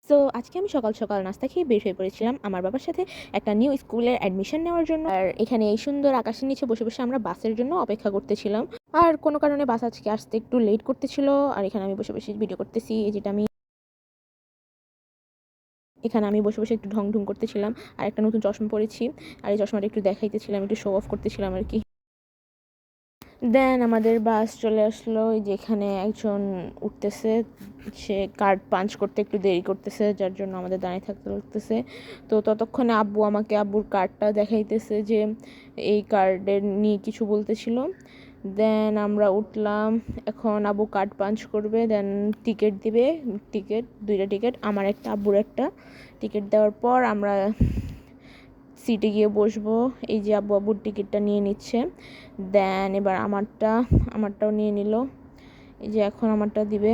So আজকে আমি সকাল সকাল নাস্তা খেয়ে বের হয়ে পড়েছিলাম আমার বাবার সাথে একটা নিউ স্কুলের অ্যাডমিশন নেওয়ার জন্য। আর এখানে এই সুন্দর আকাশের নিচে বসে বসে আমরা বাসের জন্য অপেক্ষা করতেছিলাম। আর কোনো কারণে বাস আজকে আসতে একটু লেট করতেছিল। আর এখানে আমি বসে বসে ভিডিও করতেছি, যেটা আমি বসে বসে একটু ঢং ঢং করতেছিলাম। আর একটা নতুন চশমা পরেছি, আর এই চশমাটা একটু দেখাইতেছিলাম, একটু শো অফ করতেছিলাম আর কি। দেন আমাদের বাস চলে আসলো, যেখানে একজন উঠতেছে, সে কার্ড পাঞ্চ করতে একটু দেরি করতেছে, যার জন্য আমাদের দাঁড়িয়ে থাকতে লাগতেছে। তো ততক্ষণে আব্বু আমাকে আব্বুর কার্ডটা দেখাইতেছে যে এই কার্ডের নিয়ে কিছু বলতেছিল। দেন আমরা উঠলাম, এখন আব্বু কার্ড পাঞ্চ করবে, দেন টিকিট দিবে। দুইটা টিকিট, আমার একটা আব্বুর একটা। টিকিট দেওয়ার পর আমরা সিটে গিয়ে বসবো। এই যে আব্বু আব্বুর টিকিটটা নিয়ে নিচ্ছে। দেন এবার আমারটাও নিয়ে নিল। এই যে এখন আমারটা দিবে।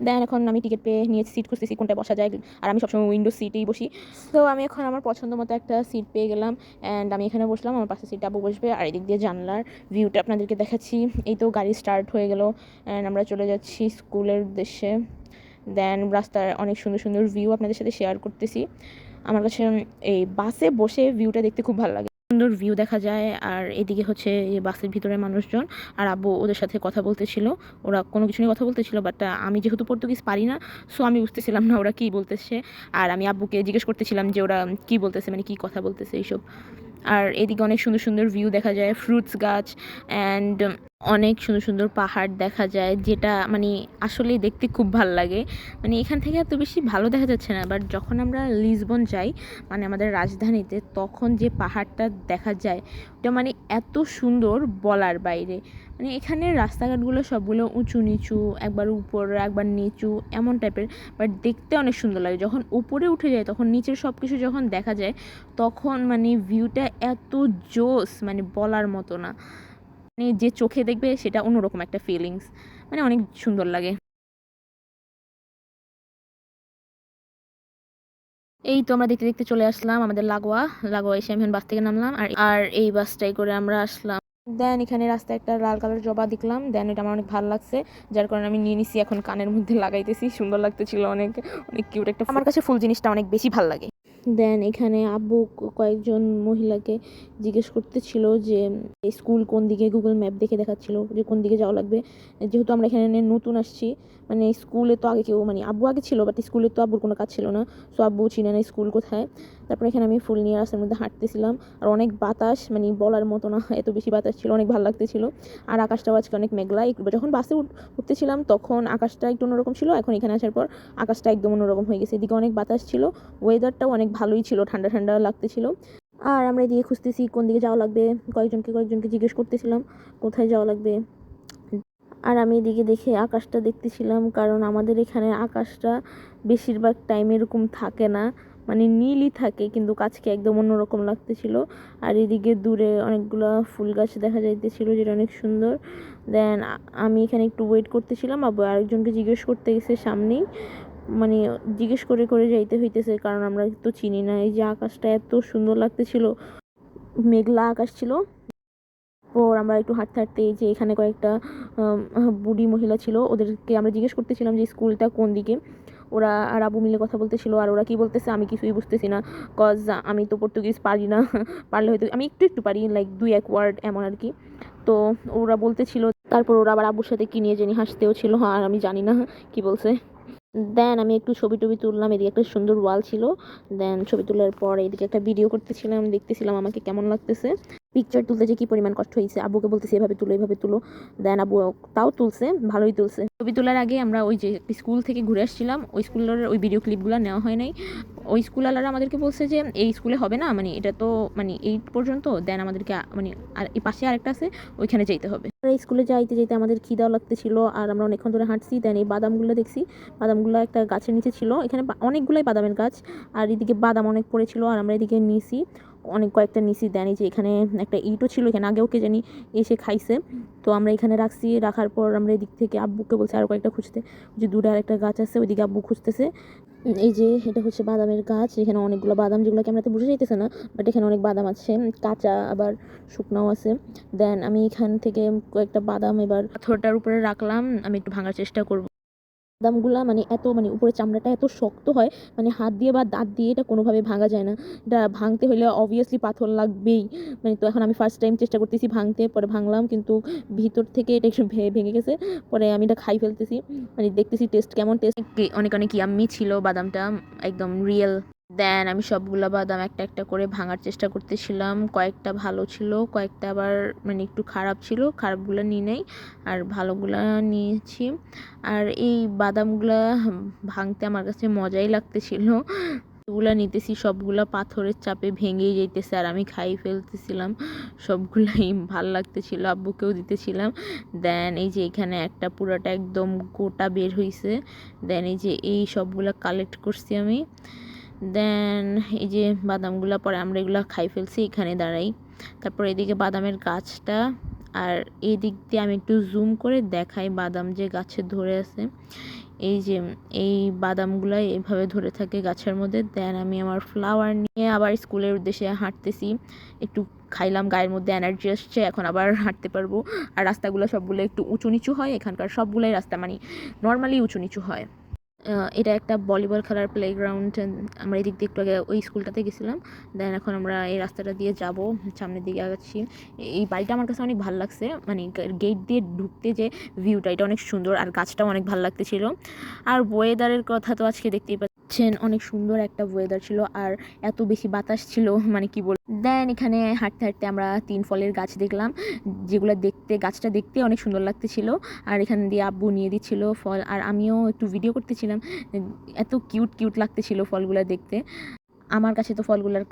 দেন এখন আমি টিকিট পেয়ে নিয়ে সিট খুঁজতেছি কোনটায় বসা যায়। আর আমি সবসময় উইন্ডো সিটেই বসি। তো আমি এখন আমার পছন্দ মতো একটা সিট পেয়ে গেলাম, অ্যান্ড আমি এখানে বসলাম। আমার পাশে সিটে আব্বু বসবে, আর এদিক দিয়ে জানলার ভিউটা আপনাদেরকে দেখাচ্ছি। এই তো গাড়ি স্টার্ট হয়ে গেল, অ্যান্ড আমরা চলে যাচ্ছি স্কুলের উদ্দেশ্যে। দেন রাস্তার অনেক সুন্দর সুন্দর ভিউ আপনাদের সাথে শেয়ার করতেছি। আমার কাছে এই বাসে বসে ভিউটা দেখতে খুব ভালো লাগে, সুন্দর ভিউ দেখা যায়। আর এদিকে হচ্ছে এই বাসের ভিতরে মানুষজন, আর আব্বু ওদের সাথে কথা বলতেছিল। ওরা কোনো কিছু নিয়ে কথা বলতেছিল, বাট আমি যেহেতু পর্তুগিজ পারি না, সো আমি বুঝতেছিলাম না ওরা কী বলতেছে। আর আমি আব্বুকে জিজ্ঞেস করতেছিলাম যে ওরা কী বলতেছে, মানে কী কথা বলতেছে এইসব। আর এদিকে অনেক সুন্দর সুন্দর ভিউ দেখা যায়, ফ্রুটস গাছ, অ্যান্ড অনেক সুন্দর সুন্দর পাহাড় দেখা যায়, যেটা মানে আসলেই দেখতে খুব ভালো লাগে। মানে এখান থেকে এত বেশি ভালো দেখা যাচ্ছে না, বাট যখন আমরা লিসবন যাই, মানে আমাদের রাজধানীতে, তখন যে পাহাড়টা দেখা যায় ওটা মানে এত সুন্দর বলার বাইরে। মানে এখানের রাস্তাঘাটগুলো সবগুলো উঁচু নিচু, একবার উপর একবার নিচু এমন টাইপের, বাট দেখতে অনেক সুন্দর লাগে। যখন উপরে উঠে যায়, তখন নিচের সব কিছু যখন দেখা যায়, তখন মানে ভিউটা এত জোস, মানে বলার মতো না। মানে যে চোখে দেখবে সেটা অন্যরকম একটা ফিলিংস, মানে অনেক সুন্দর লাগে। এই তো আমরা দেখতে দেখতে চলে আসলাম আমাদের লাগোয়া। লাগোয়া এসে আমি এখন বাস থেকে নামলাম, আর আর এই বাসটাই করে আমরা আসলাম। দেন এখানে রাস্তায় একটা লাল কালার জবা দেখলাম, দেন এটা আমার অনেক ভালো লাগছে, যার কারণে আমি নিয়ে নিছি, এখন কানের মধ্যে লাগাইতেছি। সুন্দর লাগতেছিল, অনেক অনেক কিউট একটা। আমার কাছে ফুল জিনিসটা অনেক বেশি ভালো লাগে। দেন এখানে আব্বু কয়েকজন মহিলাকে জিজ্ঞেস করতেছিল যে এই স্কুল কোন দিকে, গুগল ম্যাপ দেখে দেখাচ্ছিল যে কোন দিকে যাওয়া লাগবে। যেহেতু আমরা এখানে নতুন আসছি, মানে স্কুলে তো আগে কেউ, মানে আব্বু আগে ছিল, বাট স্কুলে তো আব্বুর কোনো কাজ ছিল না, সো আব্বু চিনে না স্কুল কোথায়। তারপরে এখানে আমি ফুল নিয়ে রাস্তার মধ্যে হাঁটতেছিলাম, আর অনেক বাতাস, মানে বলার মতো না, এত বেশি বাতাস ছিল, অনেক ভালো লাগতেছিল। আর আকাশটাও আজকে অনেক মেঘলা। যখন বাসে উঠতেছিলাম তখন আকাশটা একটু অন্যরকম ছিল, এখন এখানে আসার পর আকাশটা একদম অন্যরকম হয়ে গেছে। এদিকে অনেক বাতাস ছিল, ওয়েদারটাও অনেক ভালোই ছিল, ঠান্ডা ঠান্ডা লাগতেছিল। আর আমরা এদিকে খুঁজতেছি কোন দিকে যাওয়া লাগবে, কয়েকজনকে জিজ্ঞেস করতেছিলাম কোথায় যাওয়া লাগবে। আর আমি এদিকে দেখে আকাশটা দেখতেছিলাম, কারণ আমাদের এখানে আকাশটা বেশিরভাগ টাইম এরকম থাকে না, মানে নীলই থাকে, কিন্তু আজকে একদম অন্যরকম লাগতেছিল। আর এদিকে দূরে অনেকগুলো ফুল গাছ দেখা যাইতেছিল, যেটা অনেক সুন্দর। দেন আমি এখানে একটু ওয়েট করতেছিলাম, আবার আরেকজনকে জিজ্ঞেস করতে গেছে সামনেই, মানে জিজ্ঞেস করে করে যাইতে হইতেছে, কারণ আমরা তো চিনি না। এই যে আকাশটা এত সুন্দর লাগতেছিল, মেঘলা আকাশ ছিল। পর আমরা একটু হাঁটতে হাঁটতে, এই যে এখানে কয়েকটা বুড়ি মহিলা ছিল, ওদেরকে আমরা জিজ্ঞেস করতেছিলাম যে স্কুলটা কোন দিকে। ওরা আর আবু মিলে কথা বলতেছিল, আর ওরা কি বলতেছে আমি কিছুই বুঝতেছি না, কজ আমি তো পর্তুগিজ পারি না। পারলে হয়তো আমি একটু একটু পারি, লাইক 2-1 ওয়ার্ড এমন আর কি। তো ওরা বলতেছিল, তারপর ওরা আবার আব্বুর সাথে কি নিয়ে জানি হাসতেও ছিল, আর আমি জানি না কি বলছে। দেন আমি একটু ছবি টবি তুললাম, এদিকে একটা সুন্দর ওয়াল ছিল। দেন ছবি তোলার পর এদিকে একটা ভিডিও করতেছিলাম, দেখতেছিলাম আমাকে কেমন লাগতেছে। পিকচার তুলতে যে কি পরিমাণ কষ্ট হয়েছে, আব্বুকে বলতেছি এভাবে তুলো এভাবে তুলো। দেন আব্বু তাও তুলছে, ভালোই তুলছে। ছবি তোলার আগে আমরা ওই যে স্কুল থেকে ঘুরে আসছিলাম, ওই স্কুলের ওই ভিডিও ক্লিপগুলো নেওয়া হয় নাই। ওই স্কুলওয়ালারা আমাদেরকে বলছে যে এই স্কুলে হবে না, মানে এটা তো মানে 8 পর্যন্ত, দেন আমাদেরকে মানে আর এই পাশে আরেকটা আছে, ওইখানে যেতে হবে। এই স্কুলে যাইতে যেতে আমাদের খিদাও লাগতেছিল, আর আমরা অনেকক্ষণ ধরে হাঁটছি। দেন এই বাদামগুলো দেখছি, বাদামগুলো একটা গাছের নিচে ছিল, এখানে অনেকগুলাই বাদামের গাছ, আর এদিকে বাদাম অনেক পড়েছিল, আর আমরা এদিকে নিছি অনেক কয়েকটা নিছি। দেন এই যে এখানে একটা ইটও ছিল, এখানে আগেও কে জানি এসে খাইছে, তো আমরা এখানে রাখছি। রাখার পর আমরা এদিক থেকে আব্বুকে বলছি আরও কয়েকটা খুঁজতে, যে দূরে আর একটা গাছ আছে, ওইদিকে আব্বু খুঁজতেছে। এই যে এটা হচ্ছে বাদামের গাছ, এখানে অনেকগুলো বাদাম, যেগুলো ক্যামেরাতে বুঝে যাইতেছে না, বাট এখানে অনেক বাদাম আছে, কাঁচা আবার শুকনাও আছে। দেন আমি এখান থেকে কয়েকটা বাদাম এবার পাথরটার উপরে রাখলাম, আমি একটু ভাঙার চেষ্টা করব। বাদামগুলা মানে এত মানে উপরে চামড়াটা এত শক্ত হয়, মানে হাত দিয়ে বা দাঁত দিয়ে এটা কোনোভাবে ভাঙা যায় না। এটা ভাঙতে হলে অবভিয়াসলি পাথর লাগবেই। মানে তো এখন আমি ফার্স্ট টাইম চেষ্টা করতেছি ভাঙতে, পরে ভাঙলাম কিন্তু ভিতর থেকে এটা একটু ভেঙে গেছে। পরে আমি এটা খাই ফেলতেছি, মানে দেখতেছি টেস্ট কেমন। টেস্ট অনেক অনেক ইয়াম্মি ছিল বাদামটা, একদম রিয়েল। দেন আমি সবগুলা বাদাম একটা একটা করে ভাঙার চেষ্টা করতেছিলাম। কয়েকটা ভালো ছিল, কয়েকটা আবার মানে একটু খারাপ ছিল, খারাপগুলো নিই নাই আর ভালোগুলা নিয়েছি। আর এই বাদামগুলা ভাঙতে আমার কাছে মজাই লাগতেছিল। ওগুলা নিতেছি, সবগুলা পাথরের চাপে ভেঙেই যাইতেছে আর আমি খাই ফেলতেছিলাম। সবগুলাই ভাল লাগতেছিল, আব্বুকেও দিতেছিলাম। দেন এই যে এখানে একটা পুরাটা একদম গোটা বের হইছে। দেন এই যে এই সবগুলা কালেক্ট করছি আমি। দেন এই যে বাদামগুলা পরে আমরা এগুলা খাই ফেলছি এখানে দাঁড়াই। তারপর এদিকে বাদামের গাছটা, আর এই দিক দিয়ে আমি একটু জুম করে দেখাই বাদাম যে গাছে ধরে আছে। এই যে এই বাদামগুলো এইভাবে ধরে থাকে গাছের মধ্যে। দেন আমি আমার ফ্লাওয়ার নিয়ে আবার স্কুলের উদ্দেশ্যে হাঁটতেছি। একটু খাইলাম, গায়ের মধ্যে এনার্জি আসছে, এখন আবার হাঁটতে পারবো। আর রাস্তাগুলো সবগুলো একটু উঁচু নিচু হয়, এখানকার সবগুলোই রাস্তা মানে নর্মালি উঁচু নিচু হয়। এটা একটা ভলিবল খেলার প্লেগ্রাউন্ড। আমরা এই দিক দিয়ে একটু আগে ওই স্কুলটাতে গেছিলাম। দেন এখন আমরা এই রাস্তাটা দিয়ে যাব, সামনের দিকে আগাচ্ছি। এই বাড়িটা আমার কাছে অনেক ভালো লাগছে, মানে গেট দিয়ে ঢুকতে যে ভিউটা এটা অনেক সুন্দর, আর গাছটাও অনেক ভালো লাগতেছিল। আর ওয়েদারের কথা তো আজকে দেখতেই পাচ্ছেন, অনেক সুন্দর একটা ওয়েদার ছিল আর এত বেশি বাতাস ছিল মানে কি বল। দেন এখানে হাঁটতে হাঁটতে আমরা 3 ফলের গাছ দেখলাম, যেগুলো দেখতে গাছটা দেখতে অনেক সুন্দর লাগতেছিল। আর এখান দিয়ে আব্বু নিয়ে দিচ্ছিল ফল, আর আমিও একটু ভিডিও করতেছিলাম। এত কিউট কিউট লাগতেছিল ফলগুলো দেখতে। আমার কাছে তো ফলগুলোর